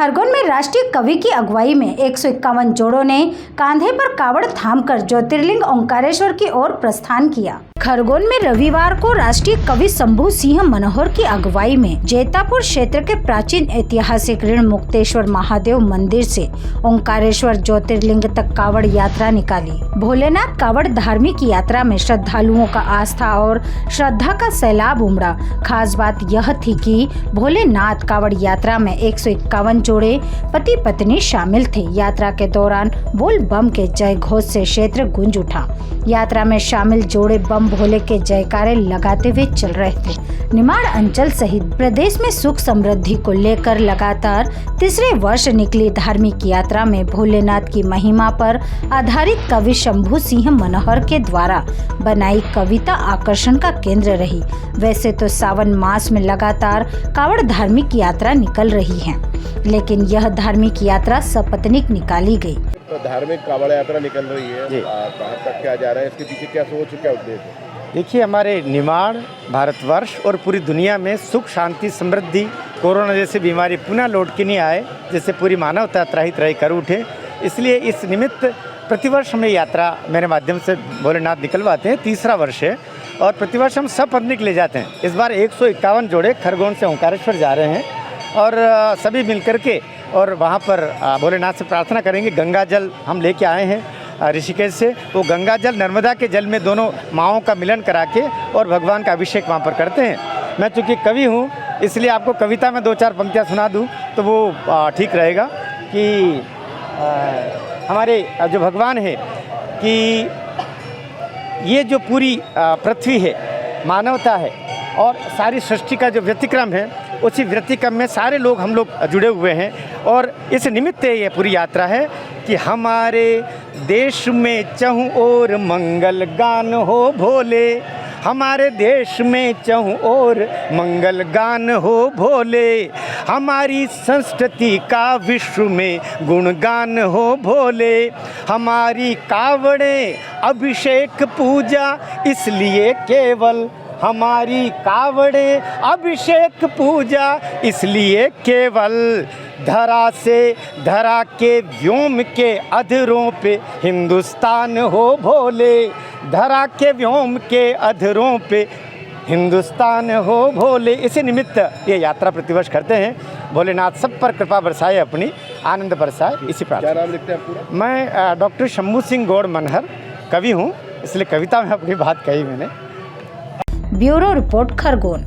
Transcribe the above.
खरगोन में राष्ट्रीय कवि की अगुवाई में 151 जोड़ों ने कांधे पर कावड़ थामकर ज्योतिर्लिंग ओंकारेश्वर की ओर प्रस्थान किया। खरगोन में रविवार को राष्ट्रीय कवि शंभू सिंह मनोहर की अगुवाई में जैतापुर क्षेत्र के प्राचीन ऐतिहासिक ऋण मुक्तेश्वर महादेव मंदिर से ओंकारेश्वर ज्योतिर्लिंग तक कावड़ यात्रा निकाली। भोलेनाथ कावड़ धार्मिक यात्रा में श्रद्धालुओं का आस्था और श्रद्धा का सैलाब उमड़ा। खास बात यह थी कि भोलेनाथ कावड़ यात्रा में 151 जोड़े पति पत्नी शामिल थे। यात्रा के दौरान बोल बम के जय घोष से क्षेत्र गूंज उठा। यात्रा में शामिल जोड़े बम भोले के जयकारे लगाते हुए चल रहे थे। निमाड़ अंचल सहित प्रदेश में सुख समृद्धि को लेकर लगातार तीसरे वर्ष निकली धार्मिक यात्रा में भोलेनाथ की महिमा पर आधारित कवि शंभू सिंह मनोहर के द्वारा बनाई कविता आकर्षण का केंद्र रही। वैसे तो सावन मास में लगातार कावड़ धार्मिक यात्रा निकल रही है, लेकिन यह धार्मिक यात्रा सपत्नीक निकाली गई। तो धार्मिक कावड़ यात्रा निकल रही है, कहाँ तक क्या जा रहा है, इसके पीछे क्या सोच, क्या उद्देश्य है? देखिए, हमारे निमाड़ भारतवर्ष और पूरी दुनिया में सुख शांति समृद्धि, कोरोना जैसी बीमारी पुनः लौट के नहीं आए, जैसे पूरी मानवता त्राही त्राही कर उठे, इसलिए इस निमित्त प्रतिवर्ष हम यात्रा मेरे माध्यम से भोलेनाथ निकलवाते हैं। तीसरा वर्ष है और प्रतिवर्ष हम सब पत्निक ले जाते हैं। इस बार 151 जोड़े खरगोन से ओंकारेश्वर जा रहे हैं और सभी मिलकर के और वहाँ पर भोलेनाथ से प्रार्थना करेंगे। गंगा जल हम लेके आए हैं ऋषिकेश से, वो गंगा जल नर्मदा के जल में दोनों माओं का मिलन करा के और भगवान का अभिषेक वहाँ पर करते हैं। मैं चूँकि कवि हूँ, इसलिए आपको कविता में 2-4 पंक्तियाँ सुना दूँ तो वो ठीक रहेगा कि हमारे जो भगवान है कि ये जो पूरी पृथ्वी है, मानवता है और सारी सृष्टि का जो व्यतिक्रम है, उसी व्यतिक्रम में सारे लोग हम लोग जुड़े हुए हैं और इस निमित्त ये पूरी यात्रा है कि हमारे देश में चहुं ओर मंगल गान हो भोले, हमारे देश में चहुं ओर मंगल गान हो भोले, हमारी संस्कृति का विश्व में गुणगान हो भोले, हमारी कावड़ें अभिषेक पूजा इसलिए केवल, हमारी कावड़ें अभिषेक पूजा इसलिए केवल, धरा से धरा के व्योम के अधरों पे हिंदुस्तान हो भोले, धरा के व्योम के अधरों पे हिंदुस्तान हो भोले। इसी निमित्त ये यात्रा प्रतिवर्ष करते हैं। भोलेनाथ सब पर कृपा बरसाए, अपनी आनंद बरसाए, इसी प्रार्थना। क्या नाम लिखते हैं पूरा? मैं डॉक्टर शंभू सिंह गौड़ मनहर कवि हूँ, इसलिए कविता में अपनी बात कही मैंने। Bureau report Khargone.